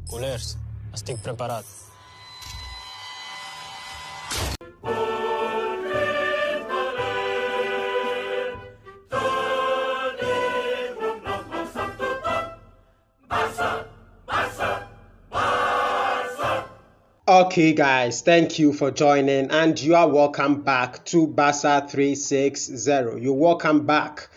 Culers, estic preparat. Okay guys, thank you for joining and you are welcome back to Barca 360. You're welcome back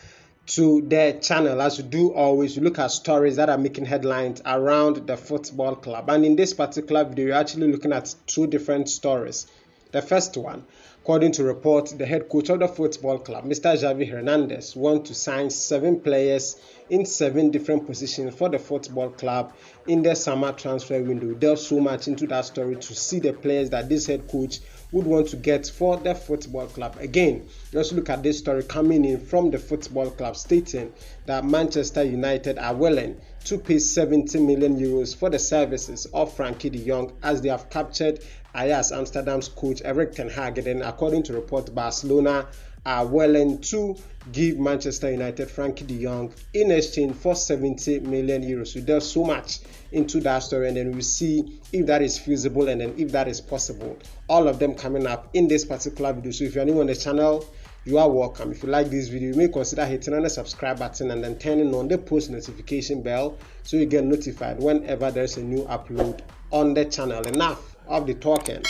to the channel. As you do always, you look at stories that are making headlines around the football club, and in this particular video you're actually looking at two different stories. The first one, according to reports, the head coach of the football club, Mr. Xavi Hernandez, wants to sign 7 players in 7 different positions for the football club in the summer transfer window. There's so much into that story to see the players that this head coach would want to get for the football club. Again, let's look at this story coming in from the football club stating that Manchester United are willing to pay 70 million euros for the services of Frenkie de Jong as they have captured Ajax Amsterdam's coach Erik ten Hag. And according to report, Barcelona are willing to give Manchester United Frenkie de Jong in exchange for 70 million euros. So there's so much into that story, and then we'll see if that is feasible and then if that is possible. All of them coming up in this particular video. So if you're new on the channel, you are welcome. If you like this video, you may consider hitting on the subscribe button and then turning on the post notification bell so you get notified whenever there's a new upload on the channel. Enough of the talking,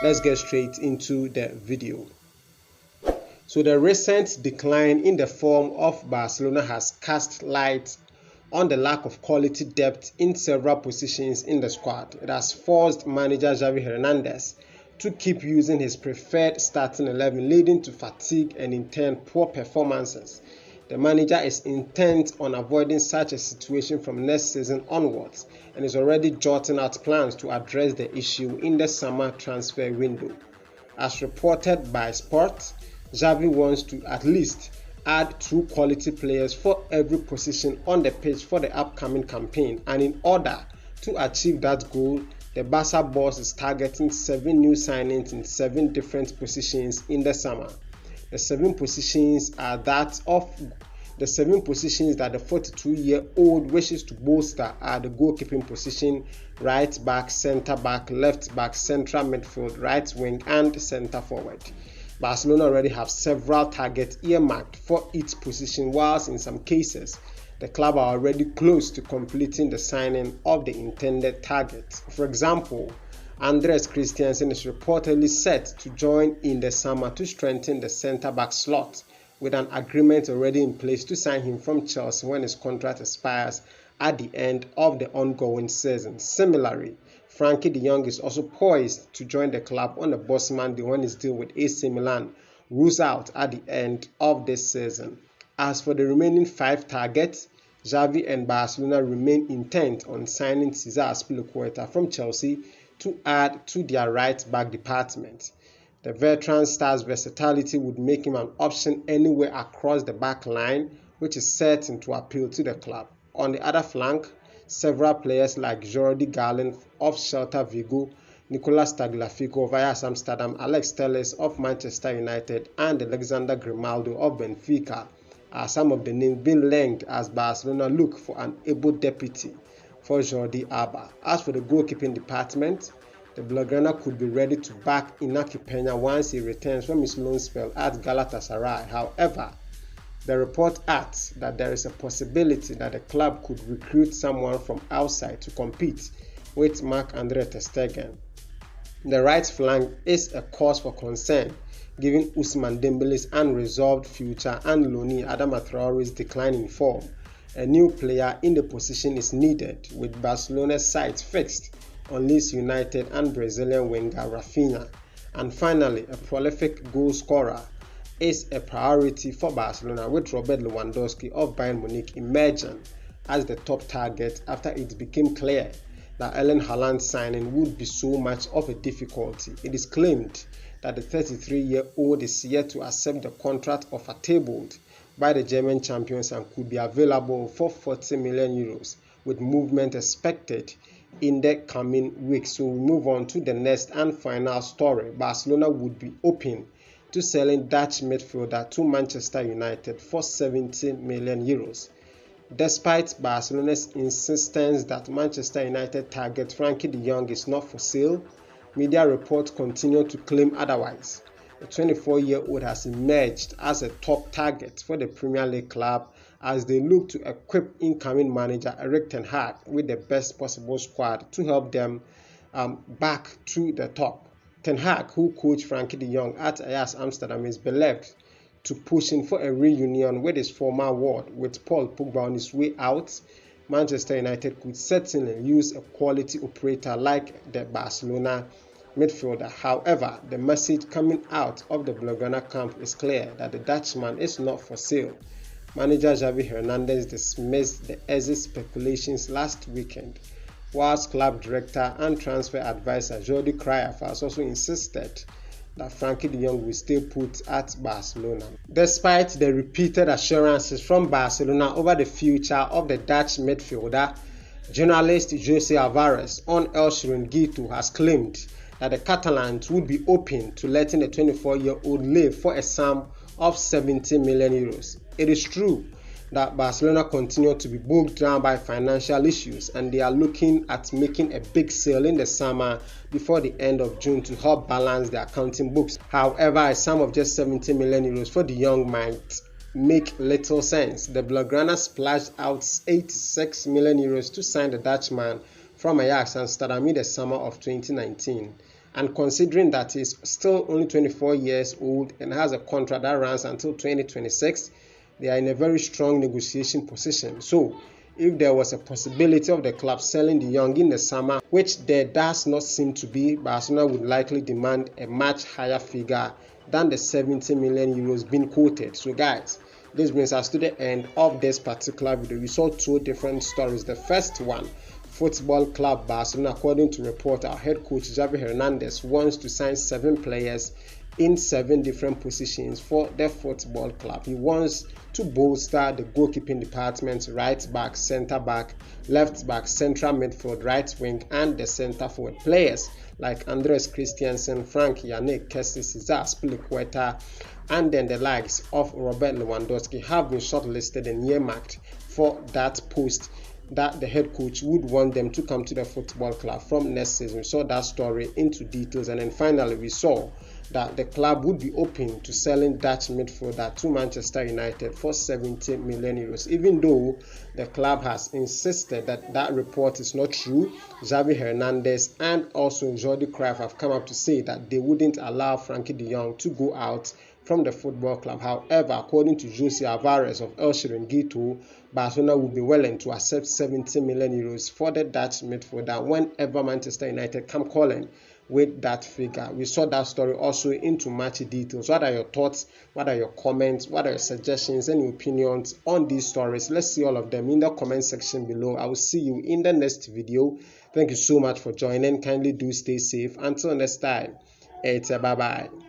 let's get straight into the video. So the recent decline in the form of Barcelona has cast light on the lack of quality depth in several positions in the squad. It has forced manager Xavi Hernandez to keep using his preferred starting 11, leading to fatigue and in turn poor performances. The manager is intent on avoiding such a situation from next season onwards and is already jotting out plans to address the issue in the summer transfer window. As reported by Sport, Xavi wants to at least add 2 quality players for every position on the pitch for the upcoming campaign, and in order to achieve that goal, the Barca boss is targeting 7 new signings in 7 different positions in the summer. The 7 positions are that the 7 positions that the 42-year-old wishes to bolster are the goalkeeping position, right back, centre back, left back, central midfield, right wing, and centre forward. Barcelona already have several targets earmarked for each position, whilst in some cases the club are already close to completing the signing of the intended targets. For example, Christensen is reportedly set to join in the summer to strengthen the centre-back slot, with an agreement already in place to sign him from Chelsea when his contract expires at the end of the ongoing season. Similarly, Frenkie de Jong is also poised to join the club on the Bosman deal when his deal with AC Milan rules out at the end of this season. As for the remaining 5 targets, Xavi and Barcelona remain intent on signing Azpilicueta from Chelsea to add to their right-back department. The veteran star's versatility would make him an option anywhere across the back line, which is certain to appeal to the club. On the other flank, several players like Jordi Garland of Celta Vigo, Nicolas Tagliafico of Ajax Amsterdam, Alex Telles of Manchester United, and Alexander Grimaldo of Benfica are some of the names being linked as Barcelona look for an able deputy for Jordi Alba. As for the goalkeeping department, the Blaugrana could be ready to back Iñaki Peña once he returns from his loan spell at Galatasaray. However, the report adds that there is a possibility that the club could recruit someone from outside to compete with Marc-Andre ter Stegen. The right flank is a cause for concern, given Ousmane Dembele's unresolved future and Loni Adama Traore's decline in form. A new player in the position is needed, with Barcelona's sights fixed on Leeds United and Brazilian winger Raphinha. And finally, a prolific goal scorer is a priority for Barcelona, with Robert Lewandowski of Bayern Munich emerging as the top target after it became clear that Haaland's signing would be so much of a difficulty. It is claimed that the 33-year-old is yet to accept the contract offer tabled by the German champions and could be available for 40 million euros, with movement expected in the coming weeks. So we move on to the next and final story. Barcelona would be open to selling Dutch midfielder to Manchester United for 70 million euros. Despite Barcelona's insistence that Manchester United target Frenkie de Jong is not for sale, media reports continue to claim otherwise. The 24-year-old has emerged as a top target for the Premier League club as they look to equip incoming manager Erik ten Hag with the best possible squad to help them back to the top. Ten Hag, who coached Frenkie de Jong at Ajax Amsterdam, is believed to pushing for a reunion with his former ward. With Paul Pogba on his way out, Manchester United could certainly use a quality operator like the Barcelona midfielder. However, the message coming out of the Blaugrana camp is clear that the Dutchman is not for sale. Manager Xavi Hernandez dismissed the exit speculations last weekend, whilst club director and transfer advisor Jordi Cruyff has also insisted that Frenkie de Jong will stay put at Barcelona. Despite the repeated assurances from Barcelona over the future of the Dutch midfielder, journalist Jose Alvarez on El Chiringuito has claimed that the Catalans would be open to letting the 24-year-old leave for a sum of 70 million euros. It is true that Barcelona continue to be bogged down by financial issues and they are looking at making a big sale in the summer before the end of June to help balance their accounting books. However, a sum of just 70 million euros for the young might make little sense. The Blaugrana splashed out 86 million euros to sign the Dutchman from Ajax Amsterdam in the summer of 2019. And considering that he's still only 24 years old and has a contract that runs until 2026, they are in a very strong negotiation position. So, if there was a possibility of the club selling the young in the summer, which there does not seem to be, Barcelona would likely demand a much higher figure than the 70 million euros being quoted. So guys, this brings us to the end of this particular video. We saw two different stories. The first one, Football Club Barcelona, according to report, our head coach Xavi Hernandez wants to sign 7 players in 7 different positions for the football club. He wants to bolster the goalkeeping department, right back, centre back, left back, central midfield, right wing, and the centre forward. Players like Andres Christensen, Franck, Kessie, Azpilicueta, and then the likes of Robert Lewandowski have been shortlisted and earmarked for that post that the head coach would want them to come to the football club from next season. We saw that story into details, and then finally we saw that the club would be open to selling Dutch midfielder to Manchester United for 70 million euros. Even though the club has insisted that that report is not true, Xavi Hernandez and also Jordi Cruyff have come up to say that they wouldn't allow Frenkie de Jong to go out from the football club. However, according to Jose Alvarez of El Chiringuito, Barcelona will be willing to accept 70 million euros for the Dutch midfielder whenever Manchester United come calling with that figure. We saw that story also into match details. What are your thoughts? What are your comments? What are your suggestions? Any opinions on these stories? Let's see all of them in the comment section below. I will see you in the next video. Thank you so much for joining. Kindly do stay safe. Until next time, it's a bye-bye.